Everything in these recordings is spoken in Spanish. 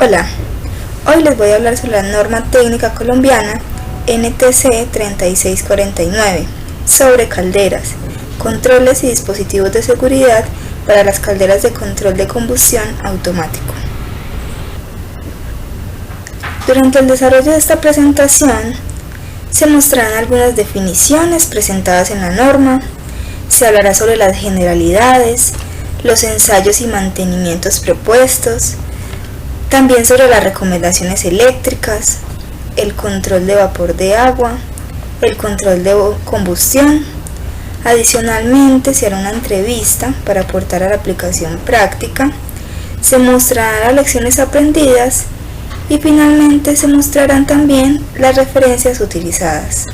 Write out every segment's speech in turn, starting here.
Hola, hoy les voy a hablar sobre la norma técnica colombiana NTC 3649 sobre calderas, controles y dispositivos de seguridad para las calderas de control de combustión automático. Durante el desarrollo de esta presentación se mostrarán algunas definiciones presentadas en la norma, se hablará sobre las generalidades, los ensayos y mantenimientos propuestos, también sobre las recomendaciones eléctricas, el control de vapor de agua, el control de combustión. Adicionalmente se hará una entrevista para aportar a la aplicación práctica, se mostrarán las lecciones aprendidas y finalmente se mostrarán también las referencias utilizadas.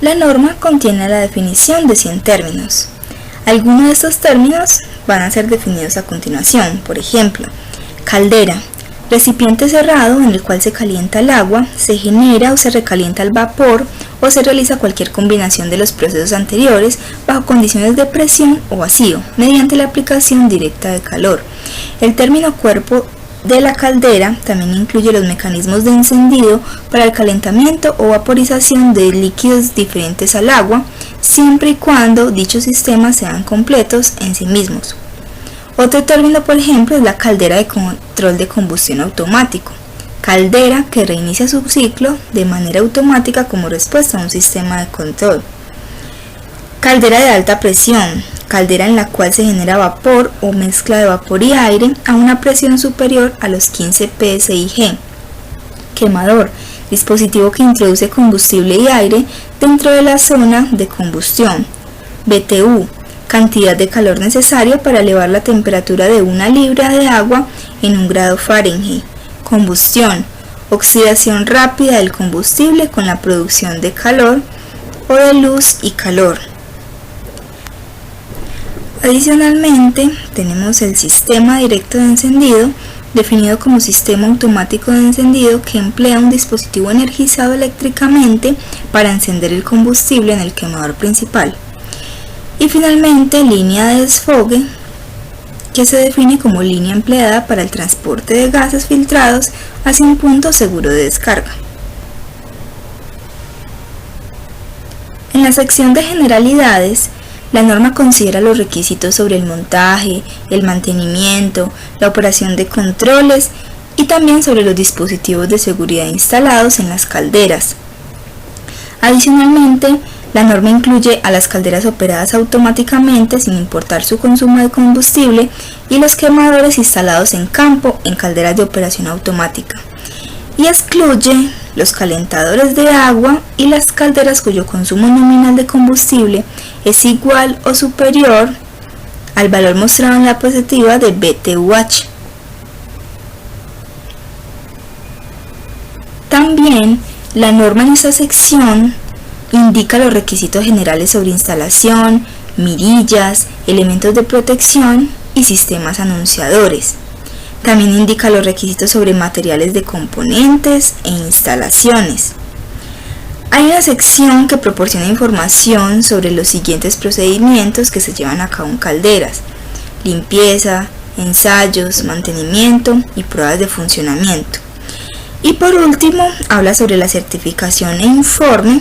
La norma contiene la definición de 100 términos. Algunos de estos términos van a ser definidos a continuación. Por ejemplo, caldera, recipiente cerrado en el cual se calienta el agua, se genera o se recalienta el vapor o se realiza cualquier combinación de los procesos anteriores bajo condiciones de presión o vacío, mediante la aplicación directa de calor. El término cuerpo de la caldera también incluye los mecanismos de encendido para el calentamiento o vaporización de líquidos diferentes al agua, siempre y cuando dichos sistemas sean completos en sí mismos. Otro término, por ejemplo, es la caldera de control de combustión automático, caldera que reinicia su ciclo de manera automática como respuesta a un sistema de control. Caldera de alta presión, caldera en la cual se genera vapor o mezcla de vapor y aire a una presión superior a los 15 psi. Quemador, dispositivo que introduce combustible y aire dentro de la zona de combustión. BTU, cantidad de calor necesario para elevar la temperatura de una libra de agua en 1 grado Fahrenheit. Combustión, oxidación rápida del combustible con la producción de calor o de luz y calor. Adicionalmente, tenemos el sistema directo de encendido, definido como sistema automático de encendido que emplea un dispositivo energizado eléctricamente para encender el combustible en el quemador principal. Y finalmente, línea de desfogue, que se define como línea empleada para el transporte de gases filtrados hacia un punto seguro de descarga. En la sección de generalidades, la norma considera los requisitos sobre el montaje, el mantenimiento, la operación de controles y también sobre los dispositivos de seguridad instalados en las calderas. Adicionalmente, la norma incluye a las calderas operadas automáticamente sin importar su consumo de combustible y los quemadores instalados en campo en calderas de operación automática, y excluye los calentadores de agua y las calderas cuyo consumo nominal de combustible es igual o superior al valor mostrado en la diapositiva de BTUH. También la norma en esta sección indica los requisitos generales sobre instalación, mirillas, elementos de protección y sistemas anunciadores. También indica los requisitos sobre materiales de componentes e instalaciones. Hay una sección que proporciona información sobre los siguientes procedimientos que se llevan a cabo en calderas: limpieza, ensayos, mantenimiento y pruebas de funcionamiento. Y por último, habla sobre la certificación e informe,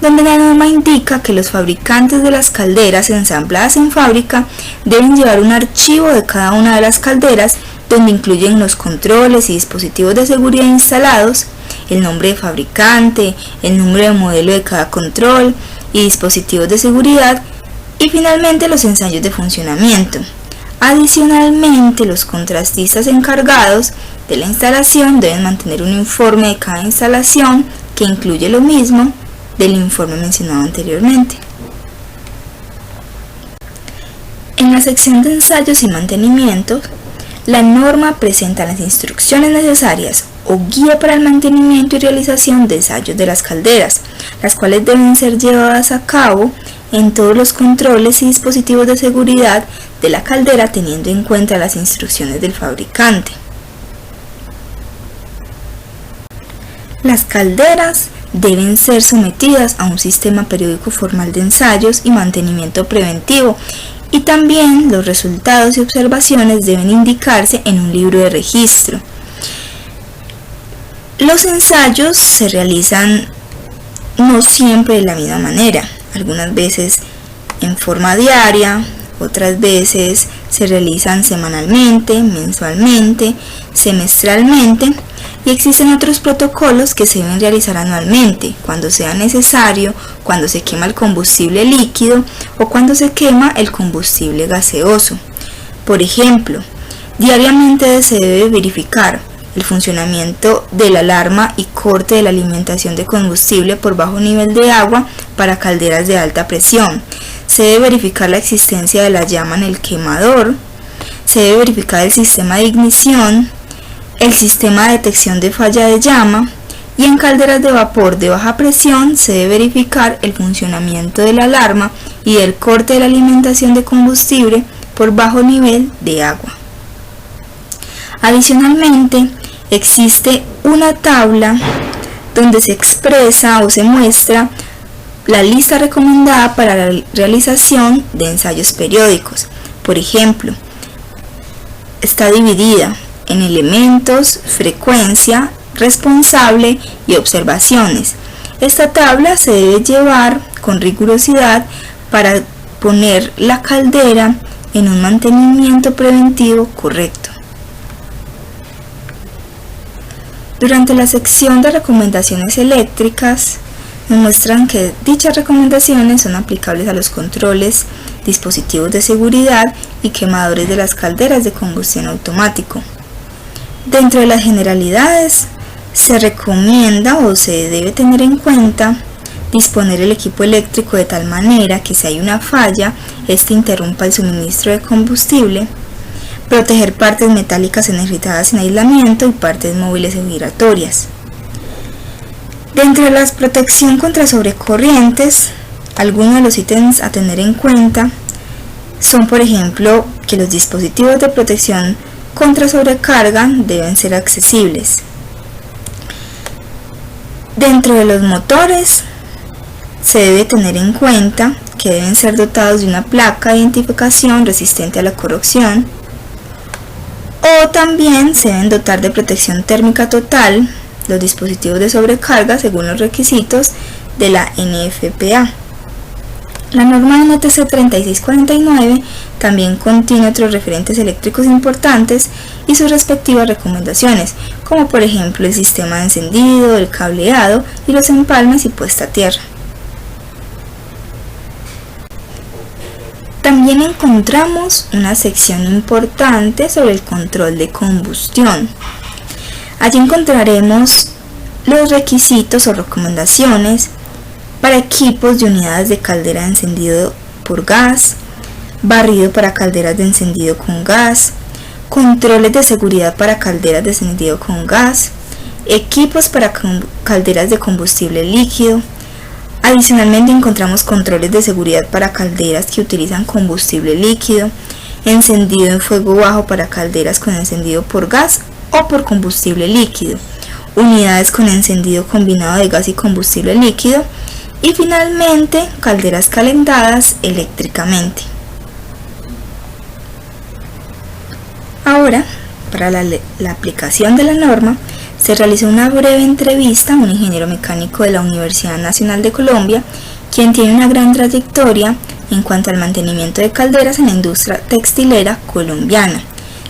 donde la norma indica que los fabricantes de las calderas ensambladas en fábrica deben llevar un archivo de cada una de las calderas donde incluyen los controles y dispositivos de seguridad instalados, el nombre de fabricante, el número de modelo de cada control y dispositivos de seguridad y finalmente los ensayos de funcionamiento. Adicionalmente, los contratistas encargados de la instalación deben mantener un informe de cada instalación que incluye lo mismo del informe mencionado anteriormente. En la sección de ensayos y mantenimiento, la norma presenta las instrucciones necesarias o guía para el mantenimiento y realización de ensayos de las calderas, las cuales deben ser llevadas a cabo en todos los controles y dispositivos de seguridad de la caldera teniendo en cuenta las instrucciones del fabricante. Las calderas deben ser sometidas a un sistema periódico formal de ensayos y mantenimiento preventivo y también los resultados y observaciones deben indicarse en un libro de registro. Los ensayos se realizan no siempre de la misma manera, algunas veces en forma diaria, otras veces se realizan semanalmente, mensualmente, semestralmente, y existen otros protocolos que se deben realizar anualmente, cuando sea necesario, cuando se quema el combustible líquido o cuando se quema el combustible gaseoso. Por ejemplo, diariamente se debe verificar el funcionamiento de la alarma y corte de la alimentación de combustible por bajo nivel de agua para calderas de alta presión. Se debe verificar la existencia de la llama en el quemador. Se debe verificar el sistema de ignición, el sistema de detección de falla de llama, y en calderas de vapor de baja presión se debe verificar el funcionamiento de la alarma y el corte de la alimentación de combustible por bajo nivel de agua. Adicionalmente, existe una tabla donde se expresa o se muestra la lista recomendada para la realización de ensayos periódicos. Por ejemplo, está dividida en elementos, frecuencia, responsable y observaciones. Esta tabla se debe llevar con rigurosidad para poner la caldera en un mantenimiento preventivo correcto. Durante la sección de recomendaciones eléctricas, nos muestran que dichas recomendaciones son aplicables a los controles, dispositivos de seguridad y quemadores de las calderas de combustión automático. Dentro de las generalidades, se recomienda o se debe tener en cuenta disponer el equipo eléctrico de tal manera que si hay una falla, este interrumpa el suministro de combustible, proteger partes metálicas enredadas en aislamiento y partes móviles y giratorias. Dentro de la protección contra sobrecorrientes, algunos de los ítems a tener en cuenta son, por ejemplo, que los dispositivos de protección contra sobrecarga deben ser accesibles. Dentro de los motores, se debe tener en cuenta que deben ser dotados de una placa de identificación resistente a la corrosión, o también se deben dotar de protección térmica total los dispositivos de sobrecarga según los requisitos de la NFPA. La norma NTC 3649 también contiene otros referentes eléctricos importantes y sus respectivas recomendaciones, como por ejemplo el sistema de encendido, el cableado y los empalmes y puesta a tierra. También encontramos una sección importante sobre el control de combustión. Allí encontraremos los requisitos o recomendaciones para equipos de unidades de caldera de encendido por gas, barrido para calderas de encendido con gas, controles de seguridad para calderas de encendido con gas, equipos para calderas de combustible líquido. Adicionalmente encontramos controles de seguridad para calderas que utilizan combustible líquido, encendido en fuego bajo para calderas con encendido por gas o por combustible líquido, unidades con encendido combinado de gas y combustible líquido, y finalmente calderas calentadas eléctricamente. Ahora, para la aplicación de la norma, se realizó una breve entrevista a un ingeniero mecánico de la Universidad Nacional de Colombia, quien tiene una gran trayectoria en cuanto al mantenimiento de calderas en la industria textilera colombiana.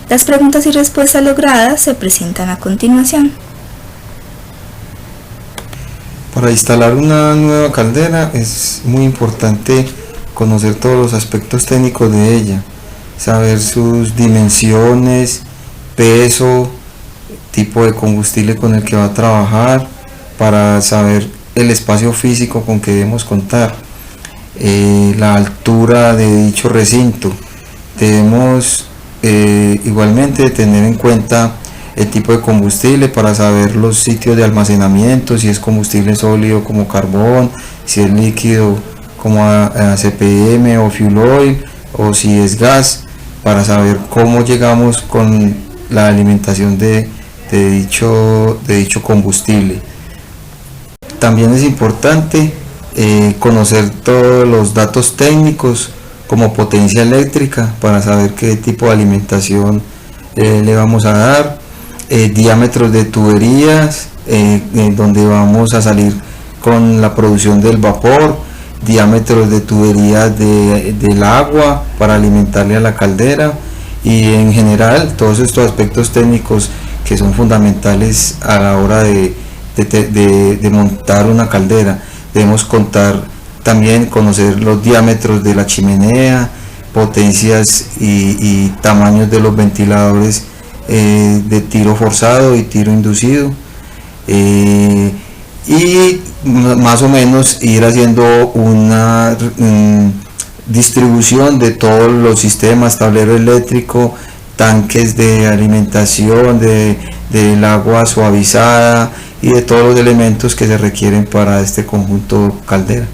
Las preguntas y respuestas logradas se presentan a continuación. Para instalar una nueva caldera es muy importante conocer todos los aspectos técnicos de ella, saber sus dimensiones, peso, tipo de combustible con el que va a trabajar, para saber el espacio físico con que debemos contar, la altura de dicho recinto. Debemos igualmente tener en cuenta el tipo de combustible para saber los sitios de almacenamiento, si es combustible sólido como carbón, si es líquido como CPM o fuel oil, o si es gas, para saber cómo llegamos con la alimentación de dicho combustible. También es importante conocer todos los datos técnicos como potencia eléctrica para saber qué tipo de alimentación le vamos a dar, diámetros de tuberías donde vamos a salir con la producción del vapor, diámetros de tuberías del agua para alimentarle a la caldera, y en general todos estos aspectos técnicos que son fundamentales a la hora de montar una caldera. Debemos conocer los diámetros de la chimenea, potencias y tamaños de los ventiladores de tiro forzado y tiro inducido, y más o menos ir haciendo una distribución de todos los sistemas, tablero eléctrico, tanques de alimentación, del agua suavizada y de todos los elementos que se requieren para este conjunto caldera.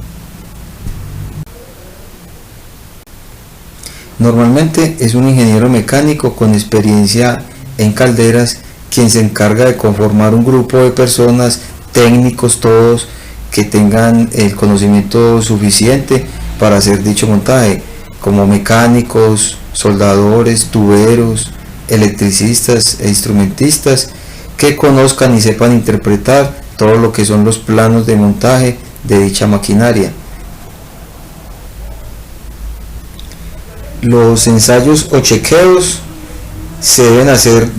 Normalmente es un ingeniero mecánico con experiencia en calderas quien se encarga de conformar un grupo de personas, técnicos todos, que tengan el conocimiento suficiente para hacer dicho montaje, como mecánicos, soldadores, tuberos, electricistas e instrumentistas, que conozcan y sepan interpretar todo lo que son los planos de montaje de dicha maquinaria. Los ensayos o chequeos se deben hacer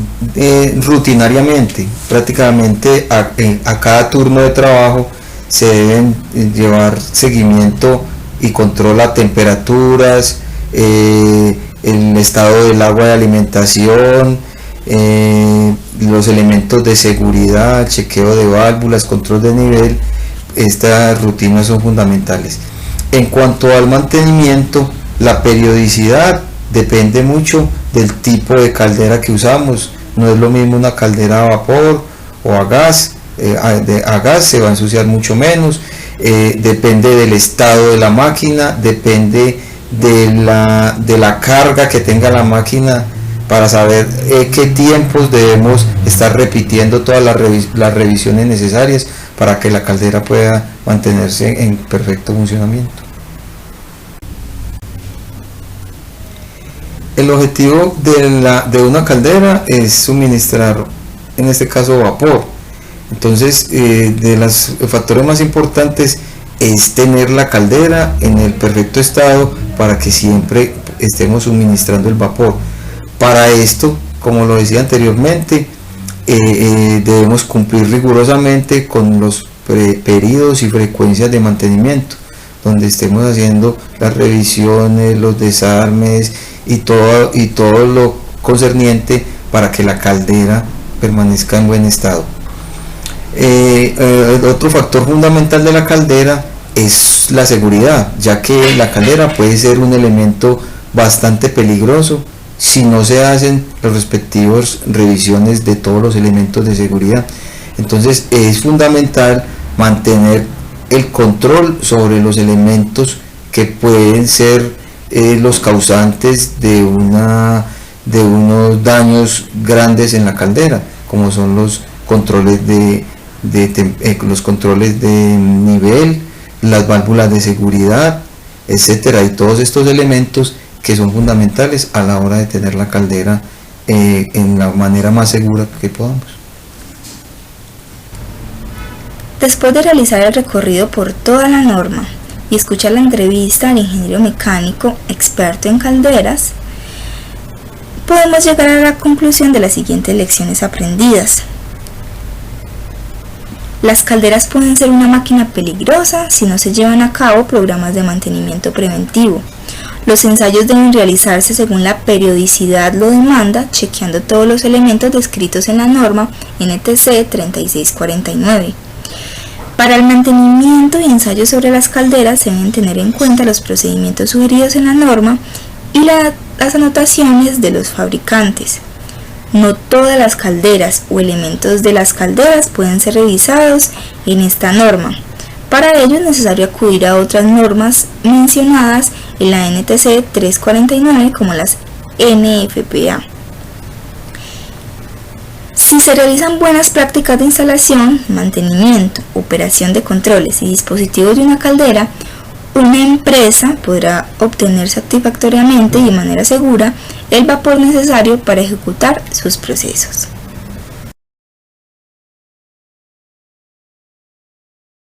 rutinariamente, prácticamente a cada turno de trabajo se deben llevar seguimiento y control a temperaturas, el estado del agua de alimentación, los elementos de seguridad, chequeo de válvulas, control de nivel. Estas rutinas son fundamentales. En cuanto al mantenimiento, la periodicidad depende mucho del tipo de caldera que usamos. No es lo mismo una caldera a vapor o a gas. A gas se va a ensuciar mucho menos. Depende del estado de la máquina, depende de la carga que tenga la máquina, para saber qué tiempos debemos estar repitiendo todas las revisiones necesarias para que la caldera pueda mantenerse en perfecto funcionamiento. El objetivo de una caldera es suministrar, en este caso, vapor. Entonces, de los factores más importantes es tener la caldera en el perfecto estado para que siempre estemos suministrando el vapor. Para esto, como lo decía anteriormente, debemos cumplir rigurosamente con los periodos y frecuencias de mantenimiento, donde estemos haciendo las revisiones, los desarmes y todo lo concerniente para que la caldera permanezca en buen estado. Otro factor fundamental de la caldera es la seguridad, ya que la caldera puede ser un elemento bastante peligroso si no se hacen las respectivas revisiones de todos los elementos de seguridad. Entonces es fundamental mantener el control sobre los elementos que pueden ser los causantes de unos daños grandes en la caldera, como son los controles de nivel, las válvulas de seguridad, etcétera, y todos estos elementos que son fundamentales a la hora de tener la caldera en la manera más segura que podamos. Después de realizar el recorrido por toda la norma y escuchar la entrevista al ingeniero mecánico experto en calderas, podemos llegar a la conclusión de las siguientes lecciones aprendidas. Las calderas pueden ser una máquina peligrosa si no se llevan a cabo programas de mantenimiento preventivo. Los ensayos deben realizarse según la periodicidad lo demanda, chequeando todos los elementos descritos en la norma NTC 3649. Para el mantenimiento y ensayos sobre las calderas se deben tener en cuenta los procedimientos sugeridos en la norma y las anotaciones de los fabricantes. No todas las calderas o elementos de las calderas pueden ser revisados en esta norma. Para ello es necesario acudir a otras normas mencionadas en la NTC 349 como las NFPA. Si se realizan buenas prácticas de instalación, mantenimiento, operación de controles y dispositivos de una caldera, una empresa podrá obtener satisfactoriamente y de manera segura el vapor necesario para ejecutar sus procesos.